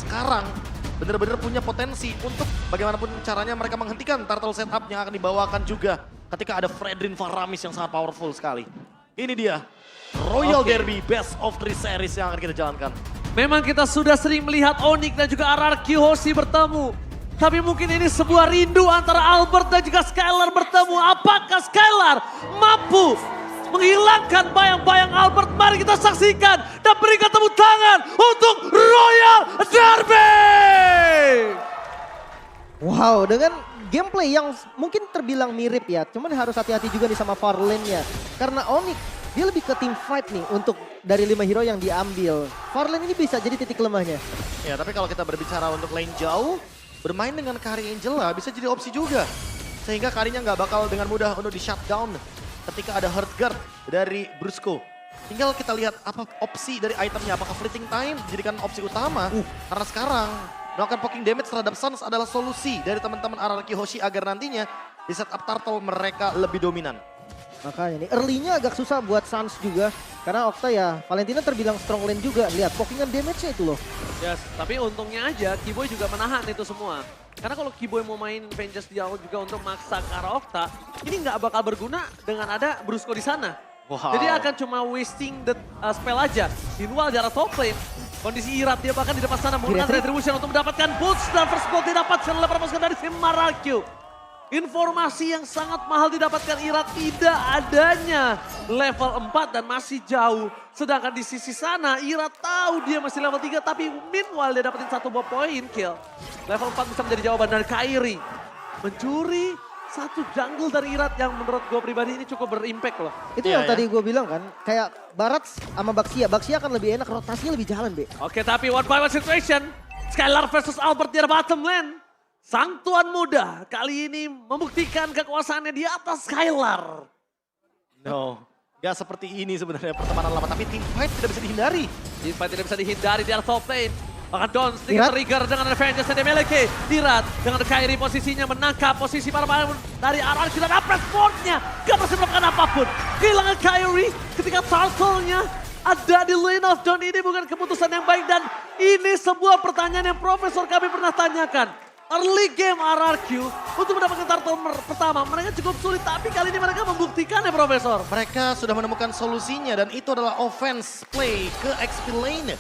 sekarang benar-benar punya potensi untuk bagaimanapun caranya mereka menghentikan turtle setup yang akan dibawakan juga ketika ada Fredrin Faramis yang sangat powerful sekali. Ini dia Royal Derby Best of 3 Series yang akan kita jalankan. Memang kita sudah sering melihat Onyx dan juga RRQ Hoshi bertemu. Tapi mungkin ini sebuah rindu antara Albert dan juga Skylar bertemu. Apakah Skylar mampu menghilangkan bayang-bayang Albert? Mari kita saksikan dan berikan tepuk tangan untuk Royal Derby! Wow, dengan gameplay yang mungkin terbilang mirip ya. Cuman harus hati-hati juga nih sama far lane-nya. Karena Onyx, dia lebih ke team fight nih untuk dari 5 hero yang diambil. Far lane ini bisa jadi titik lemahnya. Ya, tapi kalau kita berbicara untuk lane jauh, bermain dengan Kari Angela bisa jadi opsi juga. Sehingga Karinya nggak bakal dengan mudah untuk di shutdown ketika ada Hurt Guard dari Brusco. Tinggal kita lihat apa opsi dari itemnya. Apakah Fleeting Time dijadikan opsi utama? Karena sekarang melakukan poking damage terhadap Suns adalah solusi dari teman-teman RRQ Hoshi agar nantinya di setup turtle mereka lebih dominan. Makanya nih, early-nya agak susah buat Suns juga. Karena Okta ya, Valentina terbilang strong lane juga. Lihat, pokingan damage-nya itu loh. Yes, tapi untungnya aja Kiboy juga menahan itu semua. Karena kalau Kiboy mau main Vengeance jauh juga untuk maksa ke arah Okta, ini nggak bakal berguna dengan ada Brusco di sana. Wow. Jadi akan cuma wasting the spell aja. Meanwhile di arah top lane, kondisi Irat dia bahkan di depan sana menggunakan Retribution untuk mendapatkan boots dan first blood didapatkan oleh para pasukan dari tim Mararkyu. Informasi yang sangat mahal didapatkan Irat tidak adanya level 4 dan masih jauh. Sedangkan di sisi sana Irat tahu dia masih level 3 tapi meanwhile dia dapetin 1 buah point kill. Level 4 bisa menjadi jawaban dari Kairi. Mencuri 1 jungle dari Irat yang menurut gue pribadi ini cukup berimpact loh. Itu Iya, yang tadi gue bilang kan, kayak Barat sama Baxia. Baxia akan lebih enak, rotasinya lebih jalan, Be. Oke, tapi one by one situation. Skylar versus Albert di bottom lane. Sang tuan muda kali ini membuktikan kekuasaannya di atas Skylar. No, gak seperti ini sebenarnya pertemanan lama. Tapi team fight tidak bisa dihindari. Teamfight tidak bisa dihindari di arah top lane. Bahkan Don sedikit Irat. trigger dengan Avengers yang dimiliki. Dirat dengan Kairi posisinya menangkap posisi para pemain dari RRQ dan upgrade boardnya. Gak berhasil melakukan apapun. Kehilangan Kairi ketika turtle-nya ada di lane of Don. Ini bukan keputusan yang baik dan ini sebuah pertanyaan yang Profesor kami pernah tanyakan. Early game RRQ untuk mendapatkan turtle pertama mereka cukup sulit tapi kali ini mereka membuktikan ya Profesor. Mereka sudah menemukan solusinya dan itu adalah offense play ke XP lane.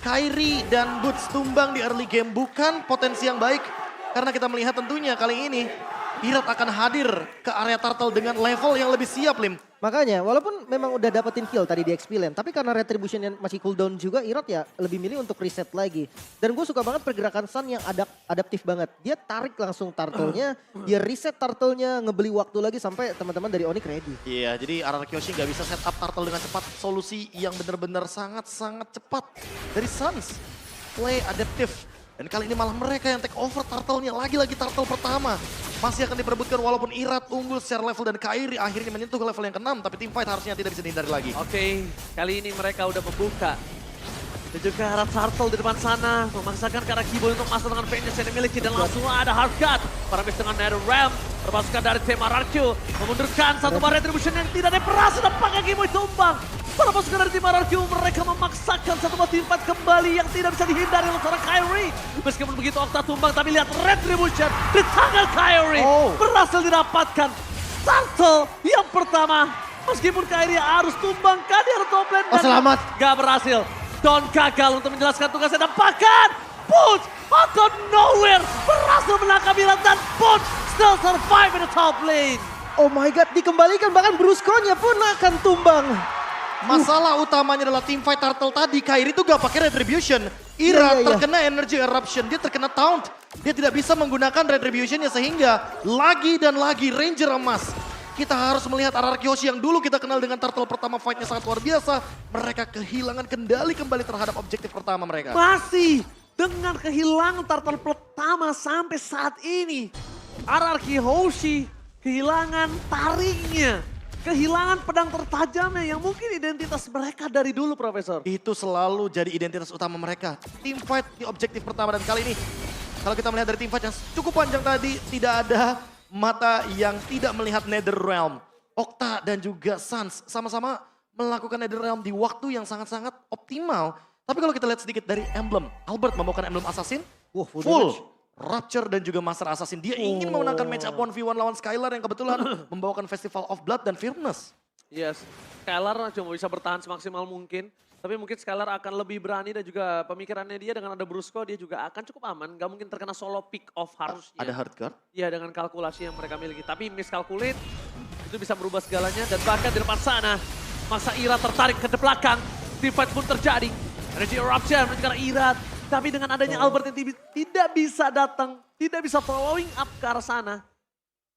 Kairi dan Boots tumbang di early game bukan potensi yang baik. Karena kita melihat tentunya kali ini Irat akan hadir ke area turtle dengan level yang lebih siap, Lim. Makanya, walaupun memang udah dapetin kill tadi di XP lane, tapi karena retribution yang masih cooldown juga, Irat ya lebih milih untuk reset lagi. Dan gue suka banget pergerakan Sun yang adaptif banget. Dia tarik langsung turtle-nya, dia reset turtle-nya, ngebeli waktu lagi sampai teman-teman dari Onyx ready. Iya, jadi RRQ Hoshi nggak bisa setup turtle dengan cepat. Solusi yang benar-benar sangat-sangat cepat dari Suns. Play adaptif. Dan kali ini malah mereka yang take over turtle-nya. Lagi-lagi turtle pertama. Masih akan diperebutkan walaupun Irat unggul secara level dan Kairi akhirnya menyentuh ke level yang ke-6. Tapi team fight harusnya tidak bisa dihindari lagi. Oke, kali ini mereka udah membuka. Dan juga arah turtle di depan sana. Memaksakan ke arah Kiboy untuk masuk dengan Vengeance yang dimiliki. Dan langsung ada hard cut. Parabis dengan Nether Realm. Terpasukan dari tim RRQ. Memundurkan satu bar retribution yang tidak berhasil. Nampaknya Kiboy tumbang. Para pasukan dari tim RRQ mereka memaksakan satu buah tim fight kembali yang tidak bisa dihindari oleh seorang Kairi. Meskipun begitu Okta tumbang tapi lihat retribution di tangan Kairi. Berhasil didapatkan turtle yang pertama. Meskipun Kairi harus tumbangkan di arah top lane. selamat. Gak berhasil. Don gagal untuk menjelaskan tugasnya dan bahkan Boots out of nowhere berhasil menangkap Irat dan Boots still survive in the top lane. Oh my god, dikembalikan bahkan Brusco-nya pun akan tumbang. Masalah utamanya adalah team fight turtle tadi. Kairi tuh gak pakai retribution. Irat Iya. terkena energy eruption. Dia terkena taunt. Dia tidak bisa menggunakan retributionnya sehingga lagi dan lagi Ranger emas. Kita harus melihat RRQ Hoshi yang dulu kita kenal dengan turtle pertama fightnya sangat luar biasa. Mereka kehilangan kendali kembali terhadap objektif pertama mereka. Masih dengan kehilangan turtle pertama sampai saat ini. RRQ Hoshi kehilangan taringnya. Kehilangan pedang tertajamnya yang mungkin identitas mereka dari dulu, Profesor. Itu selalu jadi identitas utama mereka. Team fight di objektif pertama dan kali ini kalau kita melihat dari team fight yang cukup panjang tadi, tidak ada mata yang tidak melihat Nether Realm. Okta dan juga Suns sama-sama melakukan Nether Realm di waktu yang sangat-sangat optimal. Tapi kalau kita lihat sedikit dari emblem, Albert membawakan emblem Assassin, Wah, full full damage. Rapture dan juga Master Assassin. Dia ingin memenangkan match up 1v1 lawan Skylar yang kebetulan membawakan Festival of Blood dan Firmness. Yes, Skylar cuma bisa bertahan semaksimal mungkin. Tapi mungkin Skylar akan lebih berani dan juga pemikirannya dia dengan ada Brusco dia juga akan cukup aman. Gak mungkin terkena solo pick off harusnya. Ada hard guard. Iya dengan kalkulasi yang mereka miliki. Tapi miscalculate itu bisa merubah segalanya. Dan bahkan di depan sana masa Ira tertarik ke belakang. Team fight pun terjadi. Energy Eruption menuju ke arah Ira. Tapi dengan adanya Albert yang tidak bisa datang. Tidak bisa following up ke arah sana.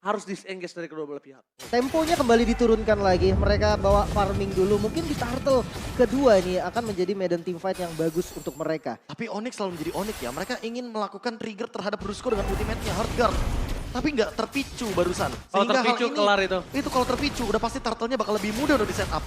Harus disengage dari kedua belah pihak. Temponya kembali diturunkan lagi. Mereka bawa farming dulu. Mungkin di turtle kedua ini akan menjadi medan team fight yang bagus untuk mereka. Tapi Onyx selalu menjadi Onyx ya. Mereka ingin melakukan trigger terhadap Brusco dengan ultimate-nya hard guard. Tapi nggak terpicu barusan. Kalau Sehingga terpicu, hal ini, kelar itu. Itu kalau terpicu udah pasti turtle-nya bakal lebih mudah untuk di setup.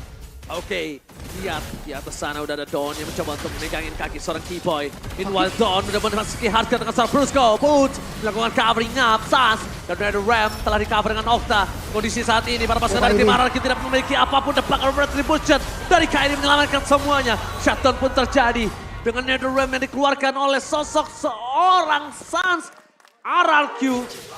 Oke, lihat di atas sana udah ada Dawn yang mencoba untuk megangin kaki seorang Keyboy. Meanwhile Dawn udah memasuki hardcore dengan seorang Brusco. Boot melakukan covering up, Sans. Dan ada Ram telah di cover dengan Octa. Kondisi saat ini para pasukan dari tim Araki tidak memiliki apapun depan retribution. Dari Kairi menyelamatkan semuanya. Shutdown pun terjadi. Dengan NetherRealm yang dikeluarkan oleh sosok seorang Sans. RRQ,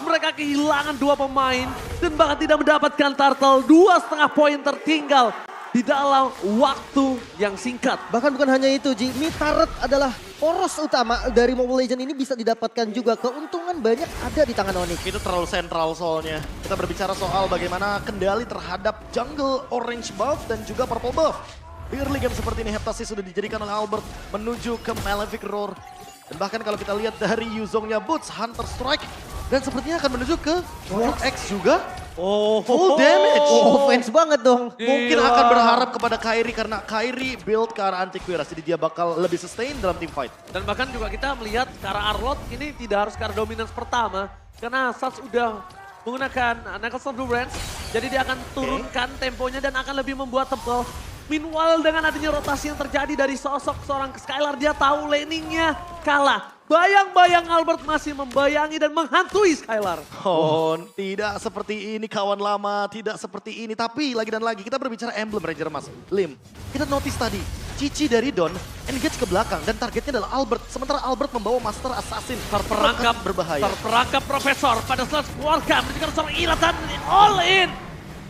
mereka kehilangan 2 pemain. Dan bahkan tidak mendapatkan turtle. 2,5 poin tertinggal. Di dalam waktu yang singkat. Bahkan bukan hanya itu, Ji. Mid turret adalah poros utama dari Mobile Legends ini bisa didapatkan juga. Keuntungan banyak ada di tangan Onyx. Itu terlalu sentral soalnya. Kita berbicara soal bagaimana kendali terhadap jungle orange buff dan juga purple buff. Di early game seperti ini Heptasis sudah dijadikan oleh Albert menuju ke Malefic Roar. Dan bahkan kalau kita lihat dari Yuzongnya Boots, Hunter Strike. Dan sepertinya akan menuju ke Warp X juga. Oh, Full damage. Oh, offense banget dong. Mungkin Gila. akan berharap kepada Kairi karena Kairi build ke arah Antiquiras. Jadi dia bakal lebih sustain dalam team fight. Dan bahkan juga kita melihat ke arah Arlot ini tidak harus ke arah dominance pertama. Karena Sats udah menggunakan Knuckles of Durance. Jadi dia akan turunkan temponya dan akan lebih membuat tebal. Meanwhile dengan adanya rotasi yang terjadi dari sosok seorang Skylar, dia tahu laningnya kalah. Bayang-bayang Albert masih membayangi dan menghantui Skylar. Oh, tidak seperti ini kawan lama, tidak seperti ini. Tapi lagi dan lagi kita berbicara emblem Ranger Mas. Lim, kita notice tadi, Cici dari Don engage ke belakang dan targetnya adalah Albert. Sementara Albert membawa Master Assassin. Terperangkap berbahaya. Terperangkap Profesor pada saat keluarga menunjukkan seorang Irat dan all in.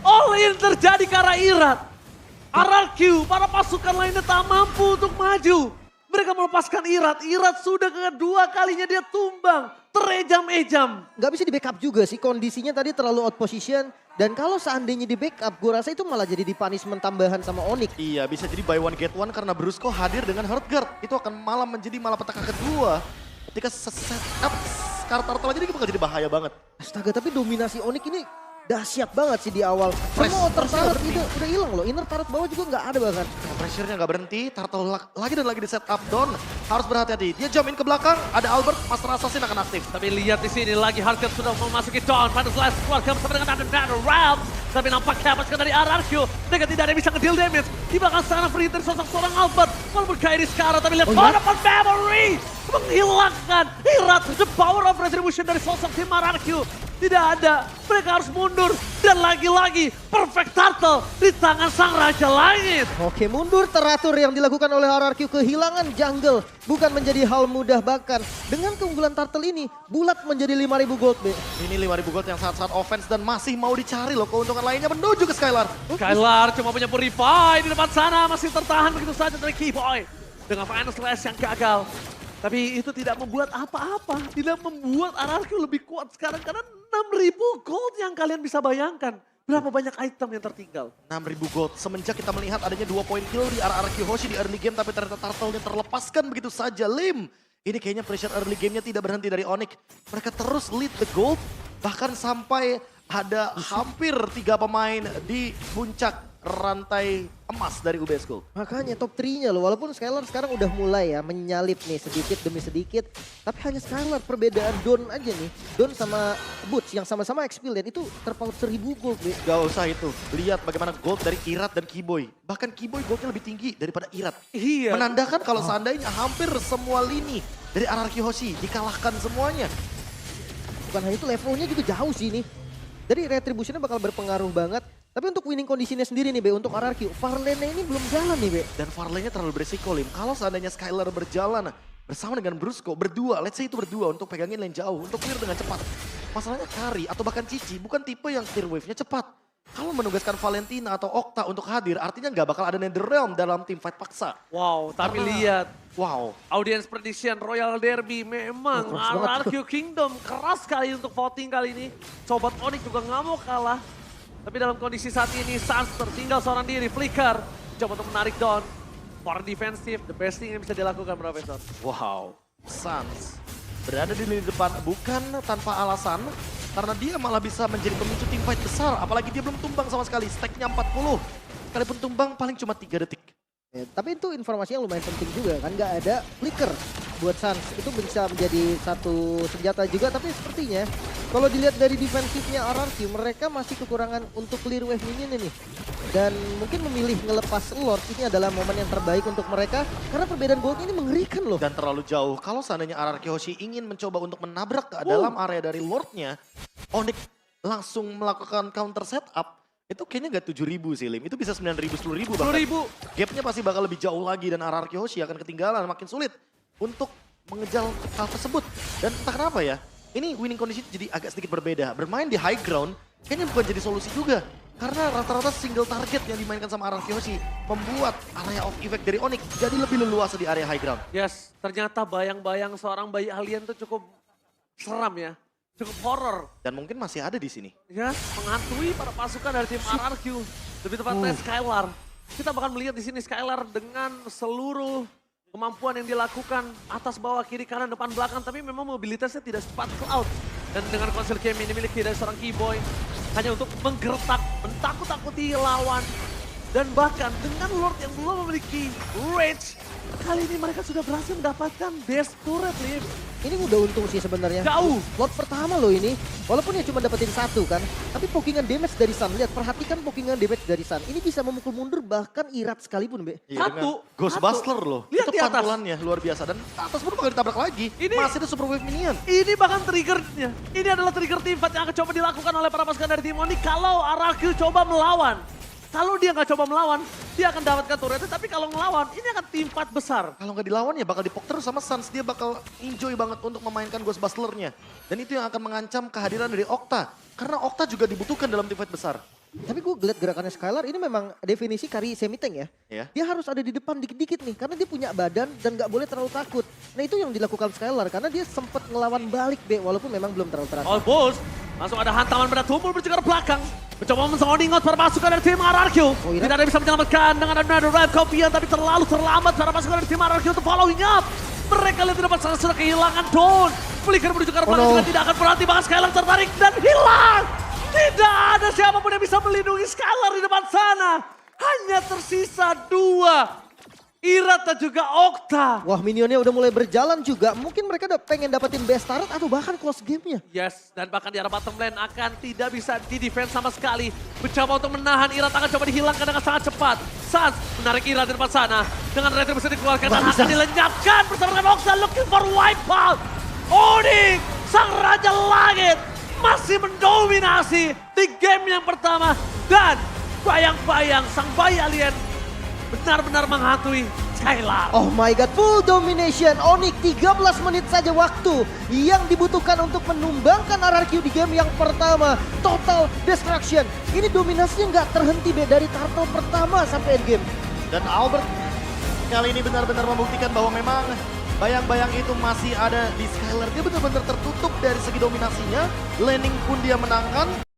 All in terjadi ke arah Irat. RRQ, para pasukan lainnya tak mampu untuk maju. Mereka melepaskan Irat. Irat sudah kedua kalinya dia tumbang. Terejam-ejam. Nggak bisa di backup juga sih, kondisinya tadi terlalu out position. Dan kalau seandainya di backup, gue rasa itu malah jadi di punishment tambahan sama Onyx. Iya, bisa jadi buy one get one karena Brusco hadir dengan hard guard. Itu akan malah menjadi malapetaka kedua. Ketika setup Scar Turtle aja dia bakal jadi bahaya banget. Astaga, tapi dominasi Onyx ini dahsyat banget sih di awal. Press- Semua outer pressnya turret itu udah hilang loh, inner turret bawah juga nggak ada bahkan. Pressure-nya nggak berhenti, Turtle lagi dan lagi di setup Don. Harus berhati-hati, dia jump in ke belakang, ada Albert, Master Assassin akan aktif. Tapi lihat di sini lagi Hardcore sudah memasuki Dawn. Pada Slash keluarga bersama dengan NetherRealm. Tapi nampaknya pasukan dari RRQ. Mereka tidak ada yang bisa nge-deal damage. Di belakang sana free dari sosok seorang Albert. Walaupun Kairi sekarang, tapi lihat dapat memory. Menghilangkan Irat. The power of retribution dari sosok tim RRQ. Tidak ada, mereka harus mundur. Dan lagi-lagi Perfect Turtle di tangan sang Raja Langit. Oke, mundur teratur yang dilakukan oleh RRQ, kehilangan jungle. Bukan menjadi hal mudah, bahkan dengan keunggulan Turtle ini, bulat menjadi 5.000 gold, Be. Ini 5.000 gold yang sangat-sangat offense dan masih mau dicari loh keuntungan lainnya menuju ke Skylar. Skylar cuma punya Purify di depan sana, masih tertahan begitu saja dari Keyboy. Dengan Final Slash yang gagal. Tapi itu tidak membuat apa-apa. Tidak membuat RRQ lebih kuat sekarang. Karena 6.000 gold yang kalian bisa bayangkan. Berapa banyak item yang tertinggal. 6.000 gold. Semenjak kita melihat adanya 2 poin kill di RRQ Hoshi di early game. Tapi ternyata Turtle-nya terlepaskan begitu saja. Lim, ini kayaknya pressure early game-nya tidak berhenti dari Onyx. Mereka terus lead the gold. Bahkan sampai ada hampir 3 pemain di puncak rantai emas dari UB School. Makanya top 3-nya loh, walaupun Skylar sekarang udah mulai ya menyalip nih sedikit demi sedikit. Tapi hanya Skylar, perbedaan Don aja nih. Don sama Boots yang sama-sama experience itu terpaut 1.000 gold. Be. Gak usah itu. Lihat bagaimana gold dari Irat dan Keyboy. Bahkan Keyboy goldnya lebih tinggi daripada Irat. Iya. Menandakan kalau seandainya hampir semua lini dari RRQ Hoshi dikalahkan semuanya. Bukan hanya itu, levelnya juga jauh sih ini. Jadi retributionnya bakal berpengaruh banget. Tapi untuk winning kondisinya sendiri nih Be, untuk RRQ, Farlane ini belum jalan nih Be. Dan Farlane-nya terlalu beresiko, Lim. Kalau seandainya Skylar berjalan bersama dengan Brusco, berdua, let's say itu berdua untuk pegangin lane jauh, untuk clear dengan cepat. Masalahnya Kari atau bahkan Cici bukan tipe yang clear wave-nya cepat. Kalau menugaskan Valentina atau Okta untuk hadir, artinya nggak bakal ada Netherrealm dalam tim fight paksa. Wow, tapi Karena- lihat. Wow. Audience prediction Royal Derby memang keras banget. RRQ Kingdom keras sekali untuk voting kali ini. Sobat Onyx juga nggak mau kalah. Tapi dalam kondisi saat ini Sans tertinggal seorang diri. Flicker coba untuk menarik down. For defensif, the best thing yang bisa dilakukan Profesor. Wow. Sans berada di lini depan bukan tanpa alasan. Karena dia malah bisa menjadi pemicu tim fight besar. Apalagi dia belum tumbang sama sekali. Stacknya 40. Sekalipun tumbang paling cuma 3 detik. Ya, tapi itu informasi yang lumayan penting juga kan, nggak ada flicker buat Suns. Itu bisa menjadi satu senjata juga, tapi sepertinya kalau dilihat dari defensifnya RRQ, mereka masih kekurangan untuk clear wave minion ini. Dan mungkin memilih ngelepas Lord ini adalah momen yang terbaik untuk mereka, karena perbedaan gold ini mengerikan loh. Dan terlalu jauh. Kalau seandainya RRQ Hoshi ingin mencoba untuk menabrak ke dalam area dari Lordnya, Onyx langsung melakukan counter setup. Itu kayaknya nggak 7.000 sih Lim, itu bisa 9.000, 10.000 bahkan. 10.000. Gapnya pasti bakal lebih jauh lagi dan RRQ Hoshi akan ketinggalan, makin sulit untuk mengejar hal tersebut. Dan entah kenapa ya, ini winning condition jadi agak sedikit berbeda. Bermain di high ground kayaknya bukan jadi solusi juga. Karena rata-rata single target yang dimainkan sama RRQ Hoshi membuat area of effect dari Onyx jadi lebih leluasa di area high ground. Yes, ternyata bayang-bayang seorang bayi alien tuh cukup seram ya. Cukup horror. Dan mungkin masih ada di sini. Ya, menghantui para pasukan dari tim RRQ. Lebih tepatnya Skylar. Kita bahkan melihat di sini Skylar dengan seluruh kemampuan yang dilakukan atas bawah kiri kanan depan belakang, tapi memang mobilitasnya tidak secepat Cloud. Dan dengan konsil game ini dimiliki dari seorang Keyboy hanya untuk menggertak, mentakut-takuti lawan. Dan bahkan dengan Lord yang belum memiliki rage, kali ini mereka sudah berhasil mendapatkan best turret, Lim. Ini udah untung sih sebenarnya. Jauh. Lot pertama loh ini, walaupun ya cuma dapetin satu kan, tapi pokingan damage dari Sun, lihat perhatikan pokingan damage dari Sun. Ini bisa memukul mundur bahkan Irat sekalipun Be. Iya, Satu, dengan Ghostbuster loh. Lihat Itu di atas. pantulannya luar biasa. Dan atas pun bakal ditabrak lagi. Ini- Masih ada super wave minion. Ini bahkan triggernya. Ini adalah trigger team fight yang akan coba dilakukan oleh para pasukan dari tim Onyx kalau RRQ coba melawan. Kalau dia nggak coba melawan, dia akan dapatkan turretnya. Tapi kalau ngelawan, ini akan tim fight besar. Kalau nggak dilawan ya bakal dipok terus sama Sans. Dia bakal enjoy banget untuk memainkan Ghostbuster-nya. Dan itu yang akan mengancam kehadiran dari Okta. Karena Okta juga dibutuhkan dalam tim fight besar. Tapi gue ngeliat gerakannya Skylar ini memang definisi carry semi-tank ya. Ya. Dia harus ada di depan dikit-dikit nih, karena dia punya badan dan nggak boleh terlalu takut. Nah itu yang dilakukan Skylar, karena dia sempat ngelawan balik Be, walaupun memang belum terlalu terasa. Oh bos, langsung ada hantaman benda tumpul berjaga ke belakang. Mencoba mensoningot para pasukan dari tim RRQ. Irat. Tidak ada yang bisa menyelamatkan dengan ada Red Copian, tapi terlalu terlambat para pasukan dari tim RRQ untuk following up. Mereka lihat di depan sana sudah kehilangan Dawn. Flicker menuju ke arah belakang no. juga tidak akan berhenti, bahkan Skylar tertarik dan hilang. Tidak ada siapapun yang bisa melindungi Skylar di depan sana. Hanya tersisa 2. Irat dan juga Okta. Wah minionnya udah mulai berjalan juga, mungkin mereka udah pengen dapetin best turret atau bahkan close game-nya. Yes, dan bahkan di arah bottom lane akan tidak bisa di-defense sama sekali. Mencoba untuk menahan Irat akan coba dihilangkan dengan sangat cepat. Sans menarik Irat di depan sana. Dengan Retro bisa dikeluarkan dan akan dilenyapkan bersama dengan Okta looking for wipeout. Onyx, sang Raja Langit, masih mendominasi di game yang pertama. Dan bayang-bayang sang bayi alien benar-benar menghantui Skylar. Oh my god, full domination. Onyx 13 menit saja waktu yang dibutuhkan untuk menumbangkan RRQ di game yang pertama. Total destruction. Ini dominasinya nggak terhenti Be, dari turtle pertama sampai endgame. Dan Albert kali ini benar-benar membuktikan bahwa memang bayang-bayang itu masih ada di Skylar. Dia benar-benar tertutup dari segi dominasinya. Laning pun dia menangkan.